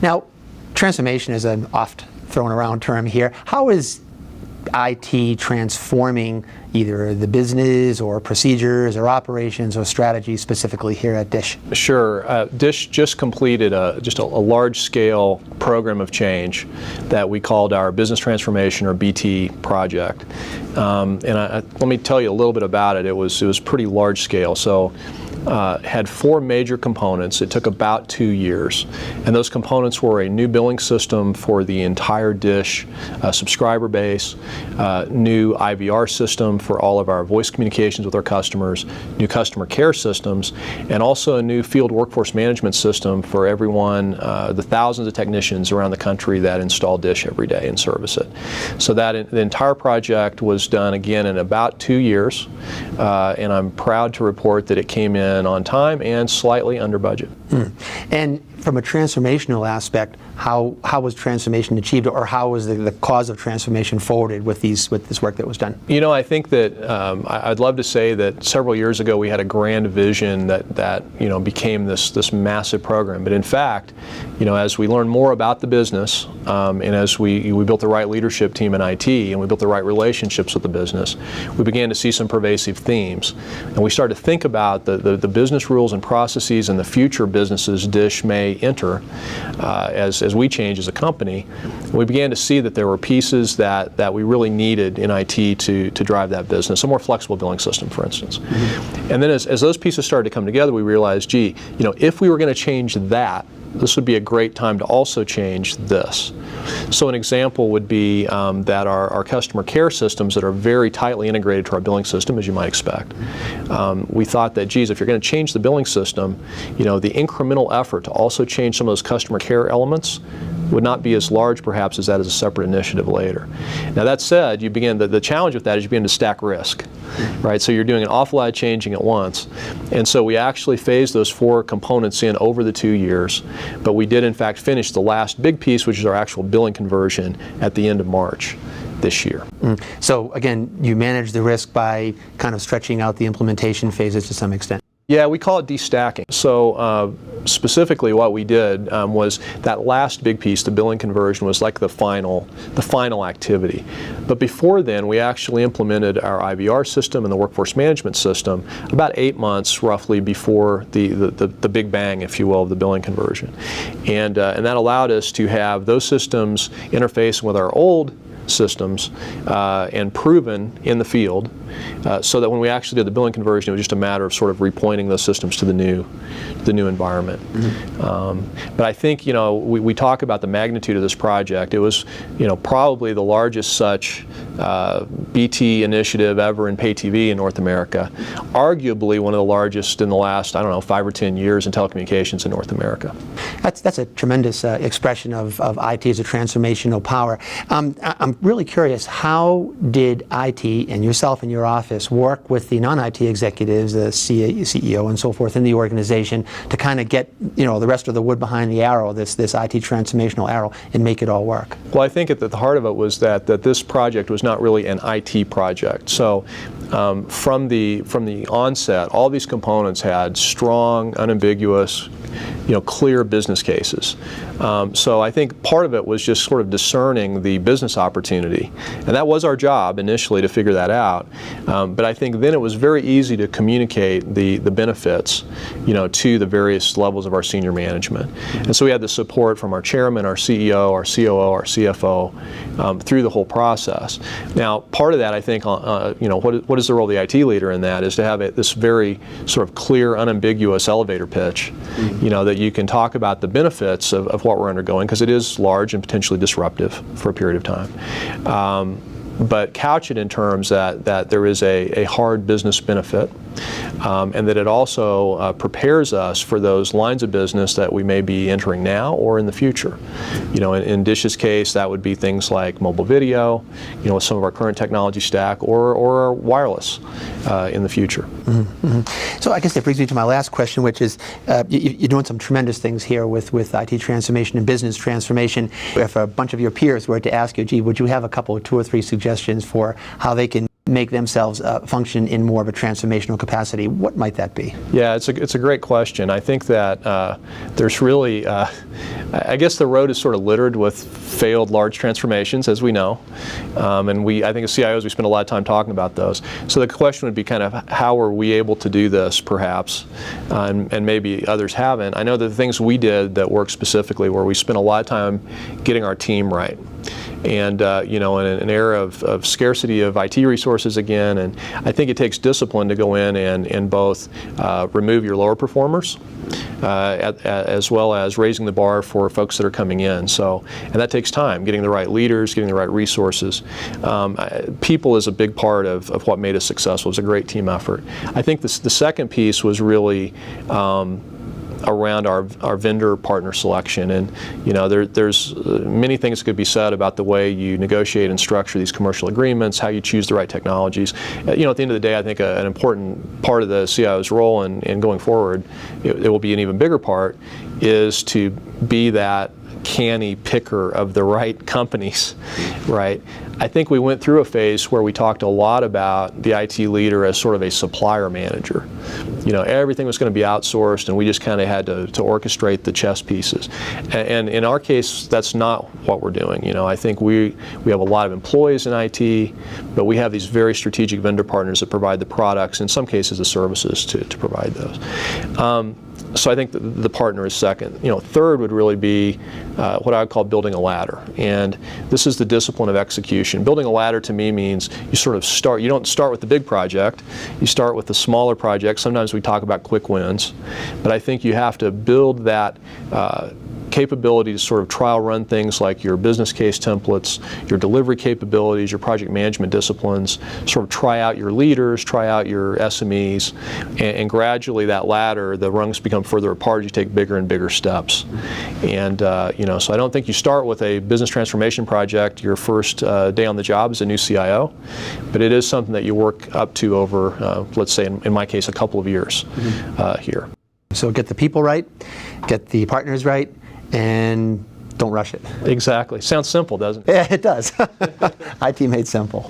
Now, transformation is an oft thrown around term here. How is IT transforming either the business or procedures or operations or strategy specifically here at DISH? Sure. DISH just completed just a large-scale program of change that we called our Business Transformation, or BT, project. Let me tell you a little bit about it. It was pretty large-scale. So had 4 major components. It took about 2 years. And those components were a new billing system for the entire DISH subscriber base, new IVR system for all of our voice communications with our customers, new customer care systems, and also a new field workforce management system for everyone, the thousands of technicians around the country that install DISH every day and service it. So that the entire project was done again in about 2 years, and I'm proud to report that it came in on time and slightly under budget. And from a transformational aspect, how was transformation achieved, or how was the cause of transformation forwarded with this work that was done? You know, I think that I'd love to say that several years ago we had a grand vision that became this massive program. But in fact, as we learned more about the business, and as we built the right leadership team in IT, and we built the right relationships with the business, we began to see some pervasive themes. And we started to think about the business rules and processes and the future businesses DISH may enter as we change as a company. We began to see that there were pieces that we really needed in IT to drive that business, a more flexible billing system, for instance. And then as those pieces started to come together, we realized, gee, if we were going to change that, this would be a great time to also change this. So an example would be that our customer care systems that are very tightly integrated to our billing system, as you might expect. We thought that, geez, if you're going to change the billing system, the incremental effort to also change some of those customer care elements would not be as large, perhaps, as that is a separate initiative later. Now that said, the challenge with that is you begin to stack risk, right? So you're doing an awful lot of changing at once. And so we actually phased those 4 components in over the 2 years, but we did in fact finish the last big piece, which is our actual billing conversion, at the end of March this year. So again, you manage the risk by kind of stretching out the implementation phases to some extent. Yeah, we call it destacking. So specifically what we did was that last big piece, the billing conversion, was like the final activity. But before then, we actually implemented our IVR system and the workforce management system about 8 months roughly before the big bang, if you will, of the billing conversion. And that allowed us to have those systems interfacing with our old systems and proven in the field, so that when we actually did the billing conversion, it was just a matter of sort of repointing those systems to the new environment. But I think we talk about the magnitude of this project. It was probably the largest such BT initiative ever in pay TV in North America, arguably one of the largest in the last 5 or 10 years in telecommunications in North America. That's a tremendous expression of IT as a transformational power. I'm really curious, how did IT and yourself and your office work with the non-IT executives, the CEO and so forth in the organization, to kind of get the rest of the wood behind the arrow, this IT transformational arrow, and make it all work? Well, I think at the heart of it was that this project was not really an IT project. So from the onset, all these components had strong, unambiguous, clear business cases. So I think part of it was just sort of discerning the business opportunity, and that was our job initially, to figure that out. But I think then it was very easy to communicate the benefits, to the various levels of our senior management. And so we had the support from our chairman, our CEO, our COO, our CFO through the whole process. Now, part of that, I think, what is the role of the IT leader in that, is to have this very sort of clear, unambiguous elevator pitch, that you can talk about the benefits of what we're undergoing, because it is large and potentially disruptive for a period of time. But couch it in terms that there is a hard business benefit, and that it also prepares us for those lines of business that we may be entering now or in the future. In DISH's case, that would be things like mobile video, with some of our current technology stack, or wireless in the future. So I guess that brings me to my last question, which is, you're doing some tremendous things here with IT transformation and business transformation. If a bunch of your peers were to ask you, gee, would you have a couple, 2 or 3 suggestions for how they can make themselves function in more of a transformational capacity. What might that be? Yeah, it's a great question. I think that there's really, I guess the road is sort of littered with failed large transformations, as we know, and I think as CIOs we spend a lot of time talking about those. So the question would be kind of how are we able to do this, perhaps, and maybe others haven't. I know the things we did that worked specifically where we spent a lot of time getting our team right. And in an era of scarcity of IT resources again, and I think it takes discipline to go in and both remove your lower performers as well as raising the bar for folks that are coming in. And that takes time, getting the right leaders, getting the right resources. People is a big part of what made us successful. It was a great team effort. I think the second piece was really around our vendor partner selection, and there's many things that could be said about the way you negotiate and structure these commercial agreements, how you choose the right technologies. At the end of the day, I think an important part of the CIO's role and going forward, it will be an even bigger part, is to be that canny picker of the right companies, right? I think we went through a phase where we talked a lot about the IT leader as sort of a supplier manager. Everything was going to be outsourced, and we just kind of had to orchestrate the chess pieces. And in our case, that's not what we're doing. I think we have a lot of employees in IT, but we have these very strategic vendor partners that provide the products, in some cases the services to provide those. So I think the partner is second. Third would really be what I would call building a ladder. And this is the discipline of execution. Building a ladder to me means you sort of start, you don't start with the big project, you start with the smaller project. Sometimes we talk about quick wins, but I think you have to build that capability to sort of trial run things like your business case templates, your delivery capabilities, your project management disciplines, sort of try out your leaders, try out your SMEs, and gradually that ladder, the rungs become further apart as you take bigger and bigger steps. And so I don't think you start with a business transformation project your first day on the job as a new CIO, but it is something that you work up to over, let's say in my case, a couple of years here. So get the people right, get the partners right, and don't rush it. Exactly. Sounds simple, doesn't it? Yeah, it does. IT made simple.